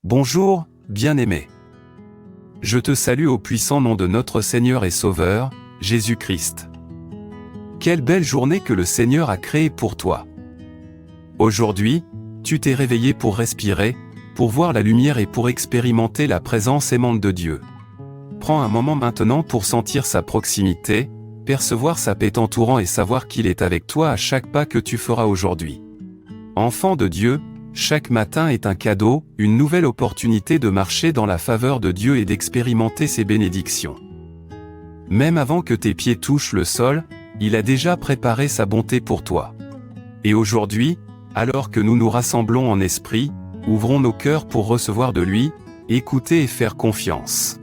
Bonjour, bien-aimé. Je te salue au puissant nom de notre Seigneur et Sauveur, Jésus-Christ. Quelle belle journée que le Seigneur a créée pour toi. Aujourd'hui, tu t'es réveillé pour respirer, pour voir la lumière et pour expérimenter la présence aimante de Dieu. Prends un moment maintenant pour sentir sa proximité, percevoir sa paix t'entourant et savoir qu'il est avec toi à chaque pas que tu feras aujourd'hui. Enfant de Dieu, chaque matin est un cadeau, une nouvelle opportunité de marcher dans la faveur de Dieu et d'expérimenter ses bénédictions. Même avant que tes pieds touchent le sol, il a déjà préparé sa bonté pour toi. Et aujourd'hui, alors que nous nous rassemblons en esprit, ouvrons nos cœurs pour recevoir de lui, écouter et faire confiance.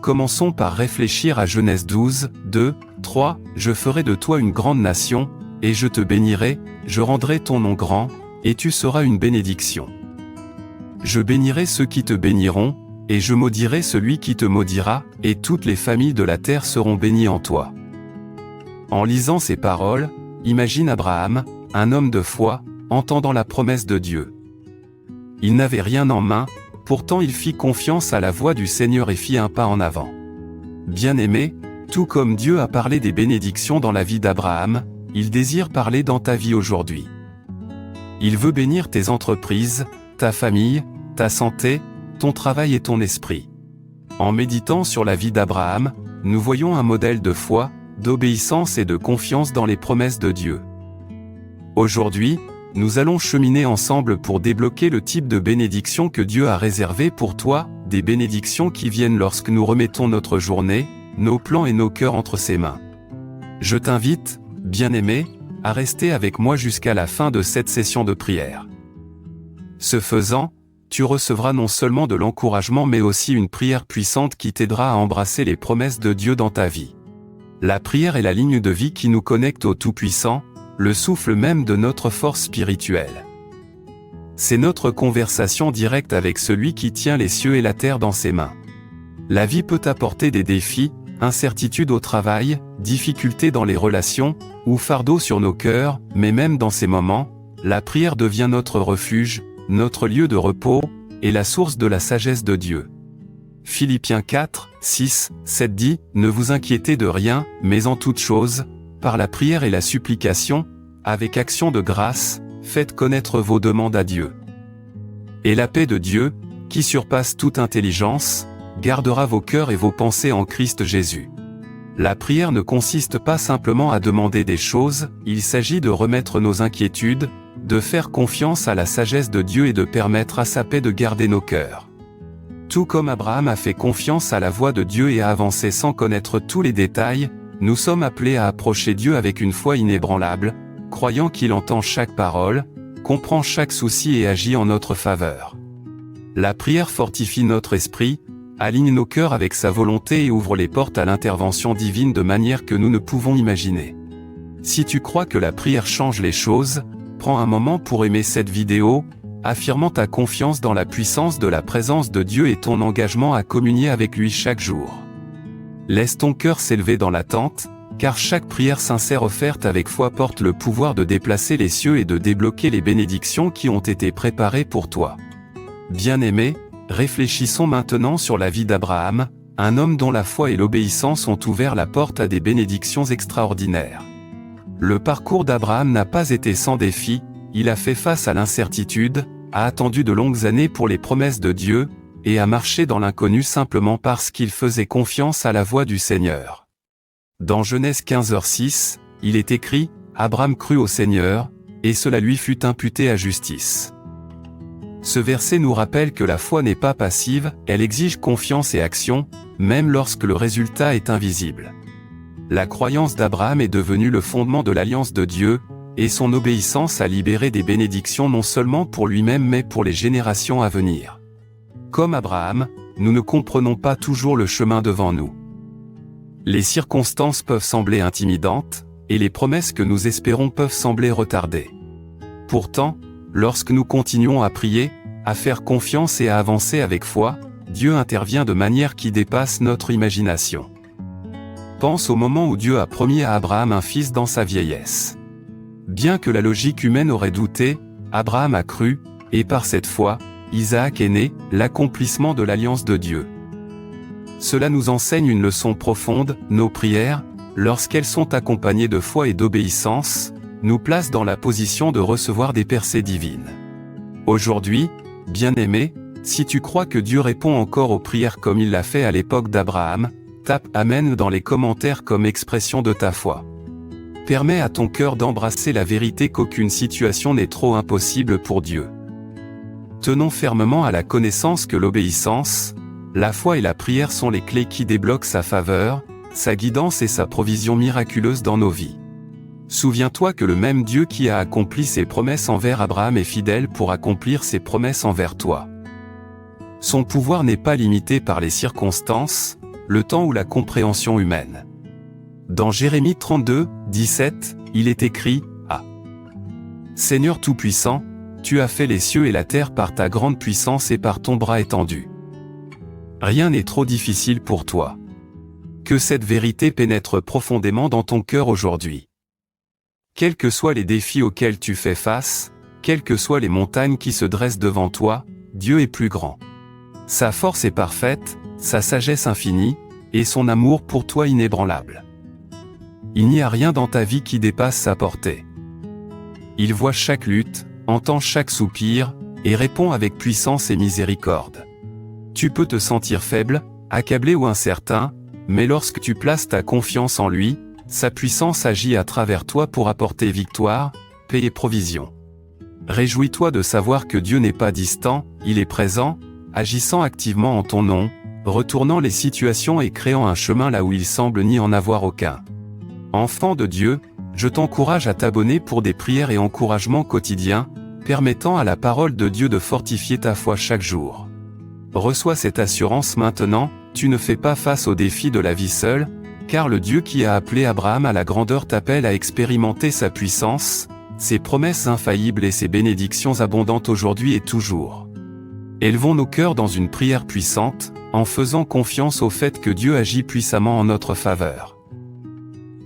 Commençons par réfléchir à Genèse 12, 2, 3, « Je ferai de toi une grande nation, et je te bénirai, je rendrai ton nom grand, et tu seras une bénédiction. Je bénirai ceux qui te béniront, et je maudirai celui qui te maudira, et toutes les familles de la terre seront bénies en toi. » En lisant ces paroles, imagine Abraham, un homme de foi, entendant la promesse de Dieu. Il n'avait rien en main, pourtant il fit confiance à la voix du Seigneur et fit un pas en avant. Bien-aimé, tout comme Dieu a parlé des bénédictions dans la vie d'Abraham, il désire parler dans ta vie aujourd'hui. Il veut bénir tes entreprises, ta famille, ta santé, ton travail et ton esprit. En méditant sur la vie d'Abraham, nous voyons un modèle de foi, d'obéissance et de confiance dans les promesses de Dieu. Aujourd'hui, nous allons cheminer ensemble pour débloquer le type de bénédiction que Dieu a réservé pour toi, des bénédictions qui viennent lorsque nous remettons notre journée, nos plans et nos cœurs entre ses mains. Je t'invite, bien-aimé, à rester avec moi jusqu'à la fin de cette session de prière. Ce faisant, tu recevras non seulement de l'encouragement mais aussi une prière puissante qui t'aidera à embrasser les promesses de Dieu dans ta vie. La prière est la ligne de vie qui nous connecte au Tout-Puissant, le souffle même de notre force spirituelle. C'est notre conversation directe avec celui qui tient les cieux et la terre dans ses mains. La vie peut apporter des défis, incertitudes au travail, difficultés dans les relations, ou fardeaux sur nos cœurs, mais même dans ces moments, la prière devient notre refuge, notre lieu de repos, et la source de la sagesse de Dieu. Philippiens 4, 6, 7 dit, « Ne vous inquiétez de rien, mais en toute chose, par la prière et la supplication, avec action de grâce, faites connaître vos demandes à Dieu. Et la paix de Dieu, qui surpasse toute intelligence, gardera vos cœurs et vos pensées en Christ Jésus. » La prière ne consiste pas simplement à demander des choses, il s'agit de remettre nos inquiétudes, de faire confiance à la sagesse de Dieu et de permettre à sa paix de garder nos cœurs. Tout comme Abraham a fait confiance à la voix de Dieu et a avancé sans connaître tous les détails, nous sommes appelés à approcher Dieu avec une foi inébranlable, croyant qu'il entend chaque parole, comprend chaque souci et agit en notre faveur. La prière fortifie notre esprit, aligne nos cœurs avec sa volonté et ouvre les portes à l'intervention divine de manière que nous ne pouvons imaginer. Si tu crois que la prière change les choses, prends un moment pour aimer cette vidéo, affirmant ta confiance dans la puissance de la présence de Dieu et ton engagement à communier avec lui chaque jour. Laisse ton cœur s'élever dans l'attente, car chaque prière sincère offerte avec foi porte le pouvoir de déplacer les cieux et de débloquer les bénédictions qui ont été préparées pour toi. Bien-aimé, réfléchissons maintenant sur la vie d'Abraham, un homme dont la foi et l'obéissance ont ouvert la porte à des bénédictions extraordinaires. Le parcours d'Abraham n'a pas été sans défis, il a fait face à l'incertitude, a attendu de longues années pour les promesses de Dieu, et a marché dans l'inconnu simplement parce qu'il faisait confiance à la voix du Seigneur. Dans Genèse 15h6, il est écrit, « Abraham crut au Seigneur, et cela lui fut imputé à justice. » Ce verset nous rappelle que la foi n'est pas passive, elle exige confiance et action, même lorsque le résultat est invisible. La croyance d'Abraham est devenue le fondement de l'alliance de Dieu, et son obéissance a libéré des bénédictions non seulement pour lui-même mais pour les générations à venir. Comme Abraham, nous ne comprenons pas toujours le chemin devant nous. Les circonstances peuvent sembler intimidantes, et les promesses que nous espérons peuvent sembler retardées. Pourtant, lorsque nous continuons à prier, à faire confiance et à avancer avec foi, Dieu intervient de manière qui dépasse notre imagination. Pense au moment où Dieu a promis à Abraham un fils dans sa vieillesse. Bien que la logique humaine aurait douté, Abraham a cru, et par cette foi, Isaac est né, l'accomplissement de l'alliance de Dieu. Cela nous enseigne une leçon profonde, nos prières, lorsqu'elles sont accompagnées de foi et d'obéissance, nous placent dans la position de recevoir des percées divines. Aujourd'hui, bien-aimé, si tu crois que Dieu répond encore aux prières comme il l'a fait à l'époque d'Abraham, tape « Amen » dans les commentaires comme expression de ta foi. Permets à ton cœur d'embrasser la vérité qu'aucune situation n'est trop impossible pour Dieu. Tenons fermement à la connaissance que l'obéissance, la foi et la prière sont les clés qui débloquent sa faveur, sa guidance et sa provision miraculeuse dans nos vies. Souviens-toi que le même Dieu qui a accompli ses promesses envers Abraham est fidèle pour accomplir ses promesses envers toi. Son pouvoir n'est pas limité par les circonstances, le temps ou la compréhension humaine. Dans Jérémie 32, 17, il est écrit « Ah ! Seigneur Tout-Puissant, tu as fait les cieux et la terre par ta grande puissance et par ton bras étendu. Rien n'est trop difficile pour toi. » Que cette vérité pénètre profondément dans ton cœur aujourd'hui. Quels que soient les défis auxquels tu fais face, quelles que soient les montagnes qui se dressent devant toi, Dieu est plus grand. Sa force est parfaite, sa sagesse infinie, et son amour pour toi inébranlable. Il n'y a rien dans ta vie qui dépasse sa portée. Il voit chaque lutte, entend chaque soupir, et répond avec puissance et miséricorde. Tu peux te sentir faible, accablé ou incertain, mais lorsque tu places ta confiance en lui, sa puissance agit à travers toi pour apporter victoire, paix et provision. Réjouis-toi de savoir que Dieu n'est pas distant, il est présent, agissant activement en ton nom, retournant les situations et créant un chemin là où il semble n'y en avoir aucun. Enfant de Dieu, je t'encourage à t'abonner pour des prières et encouragements quotidiens, permettant à la parole de Dieu de fortifier ta foi chaque jour. Reçois cette assurance maintenant, tu ne fais pas face aux défis de la vie seule, car le Dieu qui a appelé Abraham à la grandeur t'appelle à expérimenter sa puissance, ses promesses infaillibles et ses bénédictions abondantes aujourd'hui et toujours. Élevons nos cœurs dans une prière puissante, en faisant confiance au fait que Dieu agit puissamment en notre faveur.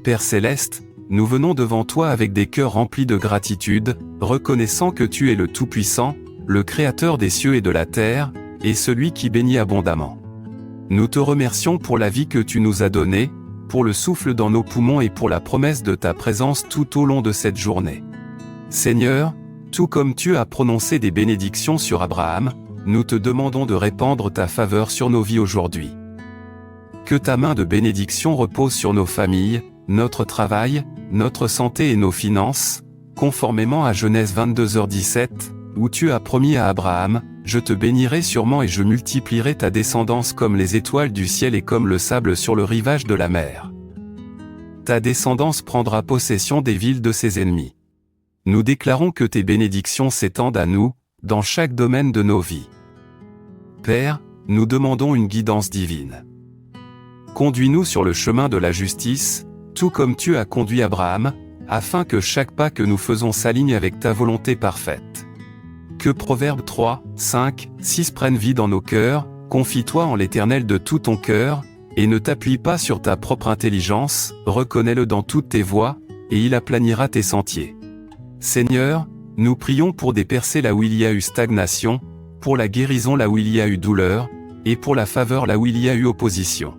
Père Céleste, nous venons devant toi avec des cœurs remplis de gratitude, reconnaissant que tu es le Tout-Puissant, le Créateur des cieux et de la terre, et celui qui bénit abondamment. Nous te remercions pour la vie que tu nous as donnée, pour le souffle dans nos poumons et pour la promesse de ta présence tout au long de cette journée. Seigneur, tout comme tu as prononcé des bénédictions sur Abraham, nous te demandons de répandre ta faveur sur nos vies aujourd'hui. Que ta main de bénédiction repose sur nos familles, notre travail, notre santé et nos finances, conformément à Genèse 22h17, où tu as promis à Abraham, « Je te bénirai sûrement et je multiplierai ta descendance comme les étoiles du ciel et comme le sable sur le rivage de la mer. » Ta descendance prendra possession des villes de ses ennemis. Nous déclarons que tes bénédictions s'étendent à nous, dans chaque domaine de nos vies. Père, nous demandons une guidance divine. Conduis-nous sur le chemin de la justice, tout comme tu as conduit Abraham, afin que chaque pas que nous faisons s'aligne avec ta volonté parfaite. Que Proverbes 3, 5, 6 prennent vie dans nos cœurs, confie-toi en l'Éternel de tout ton cœur, et ne t'appuie pas sur ta propre intelligence, reconnais-le dans toutes tes voies, et il aplanira tes sentiers. Seigneur, nous prions pour des percées là où il y a eu stagnation, pour la guérison là où il y a eu douleur, et pour la faveur là où il y a eu opposition.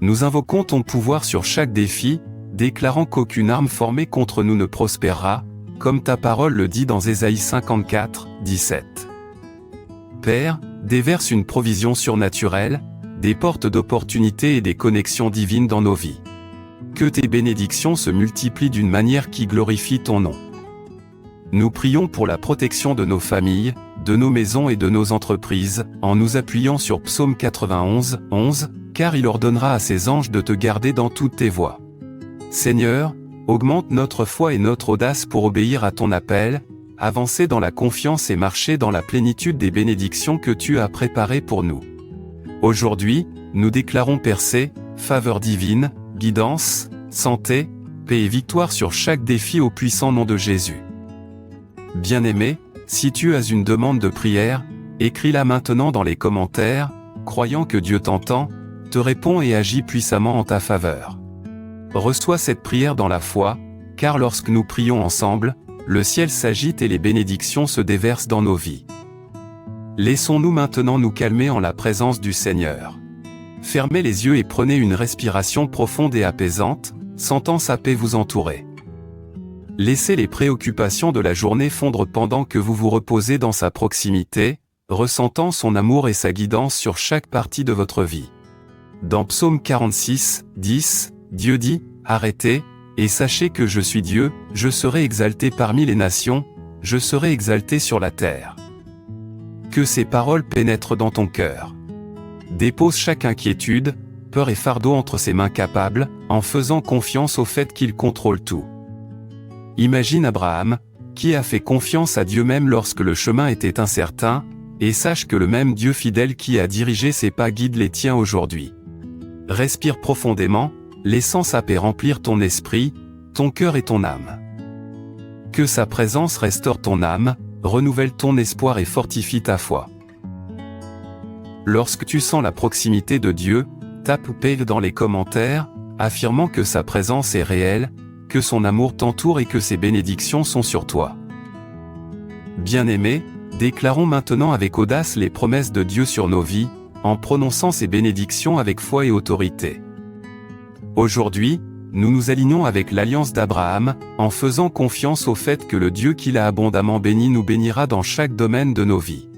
Nous invoquons ton pouvoir sur chaque défi, déclarant qu'aucune arme formée contre nous ne prospérera, comme ta parole le dit dans Ésaïe 54, 17. Père, déverse une provision surnaturelle, des portes d'opportunités et des connexions divines dans nos vies. Que tes bénédictions se multiplient d'une manière qui glorifie ton nom. Nous prions pour la protection de nos familles, de nos maisons et de nos entreprises, en nous appuyant sur Psaume 91, 11, car il ordonnera à ses anges de te garder dans toutes tes voies. Seigneur, augmente notre foi et notre audace pour obéir à ton appel, avancer dans la confiance et marcher dans la plénitude des bénédictions que tu as préparées pour nous. Aujourd'hui, nous déclarons percée, faveur divine, guidance, santé, paix et victoire sur chaque défi au puissant nom de Jésus. Bien-aimé, si tu as une demande de prière, écris-la maintenant dans les commentaires, croyant que Dieu t'entend, te répond et agit puissamment en ta faveur. Reçois cette prière dans la foi, car lorsque nous prions ensemble, le ciel s'agite et les bénédictions se déversent dans nos vies. Laissons-nous maintenant nous calmer en la présence du Seigneur. Fermez les yeux et prenez une respiration profonde et apaisante, sentant sa paix vous entourer. Laissez les préoccupations de la journée fondre pendant que vous vous reposez dans sa proximité, ressentant son amour et sa guidance sur chaque partie de votre vie. Dans Psaume 46, 10, Dieu dit, « Arrêtez, et sachez que je suis Dieu, je serai exalté parmi les nations, je serai exalté sur la terre. » Que ces paroles pénètrent dans ton cœur. Dépose chaque inquiétude, peur et fardeau entre ses mains capables, en faisant confiance au fait qu'il contrôle tout. Imagine Abraham, qui a fait confiance à Dieu même lorsque le chemin était incertain, et sache que le même Dieu fidèle qui a dirigé ses pas guide les tiens aujourd'hui. Respire profondément, laissant sa paix remplir ton esprit, ton cœur et ton âme. Que sa présence restaure ton âme, renouvelle ton espoir et fortifie ta foi. Lorsque tu sens la proximité de Dieu, tape paix dans les commentaires, affirmant que sa présence est réelle, que son amour t'entoure et que ses bénédictions sont sur toi. Bien-aimés, déclarons maintenant avec audace les promesses de Dieu sur nos vies, en prononçant ses bénédictions avec foi et autorité. Aujourd'hui, nous nous alignons avec l'alliance d'Abraham, en faisant confiance au fait que le Dieu qui l'a abondamment béni nous bénira dans chaque domaine de nos vies.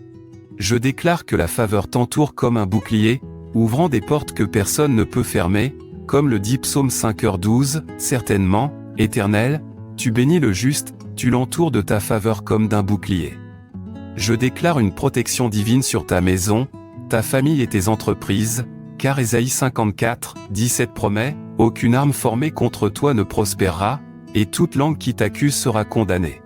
Je déclare que la faveur t'entoure comme un bouclier, ouvrant des portes que personne ne peut fermer, comme le dit Psaume 5h12, certainement, Éternel, tu bénis le juste, tu l'entoures de ta faveur comme d'un bouclier. Je déclare une protection divine sur ta maison, ta famille et tes entreprises, car Ésaïe 54, 17 promet, « Aucune arme formée contre toi ne prospérera, et toute langue qui t'accuse sera condamnée. »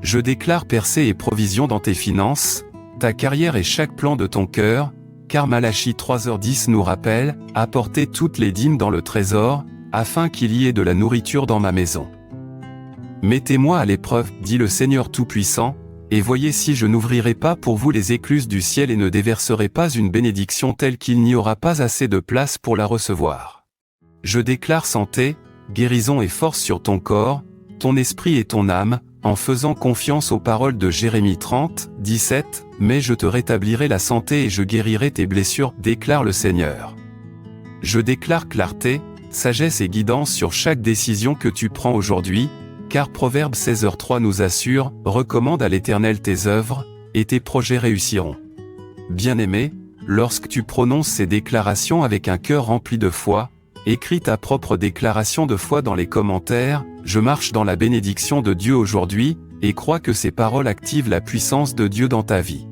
Je déclare percée et provision dans tes finances, ta carrière et chaque plan de ton cœur, car Malachie 3h10 nous rappelle, « Apportez toutes les dîmes dans le trésor, afin qu'il y ait de la nourriture dans ma maison. » Mettez-moi à l'épreuve, dit le Seigneur Tout-Puissant, et voyez si je n'ouvrirai pas pour vous les écluses du ciel et ne déverserai pas une bénédiction telle qu'il n'y aura pas assez de place pour la recevoir. Je déclare santé, guérison et force sur ton corps, ton esprit et ton âme, en faisant confiance aux paroles de Jérémie 30, 17, « Mais je te rétablirai la santé et je guérirai tes blessures, déclare le Seigneur. » Je déclare clarté, sagesse et guidance sur chaque décision que tu prends aujourd'hui, car Proverbe 16h3 nous assure, « Recommande à l'Éternel tes œuvres, et tes projets réussiront. » Bien-aimé, lorsque tu prononces ces déclarations avec un cœur rempli de foi, écris ta propre déclaration de foi dans les commentaires, « Je marche dans la bénédiction de Dieu aujourd'hui, et crois que ces paroles activent la puissance de Dieu dans ta vie. »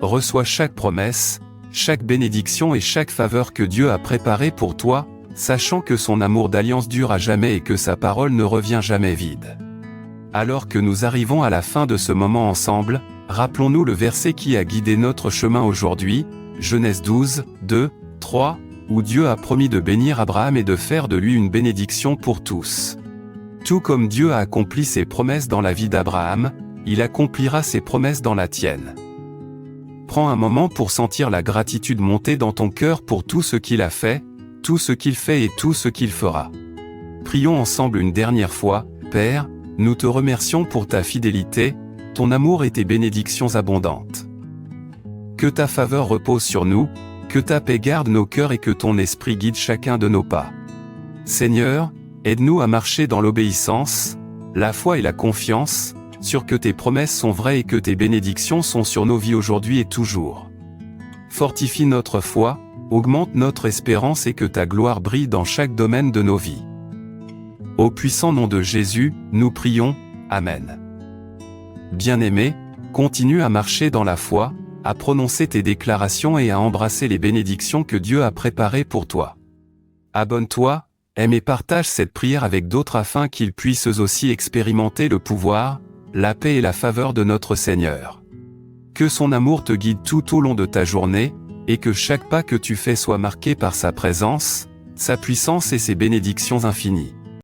Reçois chaque promesse, chaque bénédiction et chaque faveur que Dieu a préparée pour toi, sachant que son amour d'alliance dure à jamais et que sa parole ne revient jamais vide. Alors que nous arrivons à la fin de ce moment ensemble, rappelons-nous le verset qui a guidé notre chemin aujourd'hui, Genèse 12, 2, 3, où Dieu a promis de bénir Abraham et de faire de lui une bénédiction pour tous. Tout comme Dieu a accompli ses promesses dans la vie d'Abraham, il accomplira ses promesses dans la tienne. Prends un moment pour sentir la gratitude monter dans ton cœur pour tout ce qu'il a fait, tout ce qu'il fait et tout ce qu'il fera. Prions ensemble une dernière fois, Père, nous te remercions pour ta fidélité, ton amour et tes bénédictions abondantes. Que ta faveur repose sur nous, que ta paix garde nos cœurs et que ton esprit guide chacun de nos pas. Seigneur, aide-nous à marcher dans l'obéissance, la foi et la confiance, sur que tes promesses sont vraies et que tes bénédictions sont sur nos vies aujourd'hui et toujours. Fortifie notre foi, augmente notre espérance et que ta gloire brille dans chaque domaine de nos vies. Au puissant nom de Jésus, nous prions, Amen. Bien-aimé, continue à marcher dans la foi, à prononcer tes déclarations et à embrasser les bénédictions que Dieu a préparées pour toi. Abonne-toi, aime et partage cette prière avec d'autres afin qu'ils puissent eux aussi expérimenter le pouvoir, la paix et la faveur de notre Seigneur. Que son amour te guide tout au long de ta journée, et que chaque pas que tu fais soit marqué par sa présence, sa puissance et ses bénédictions infinies.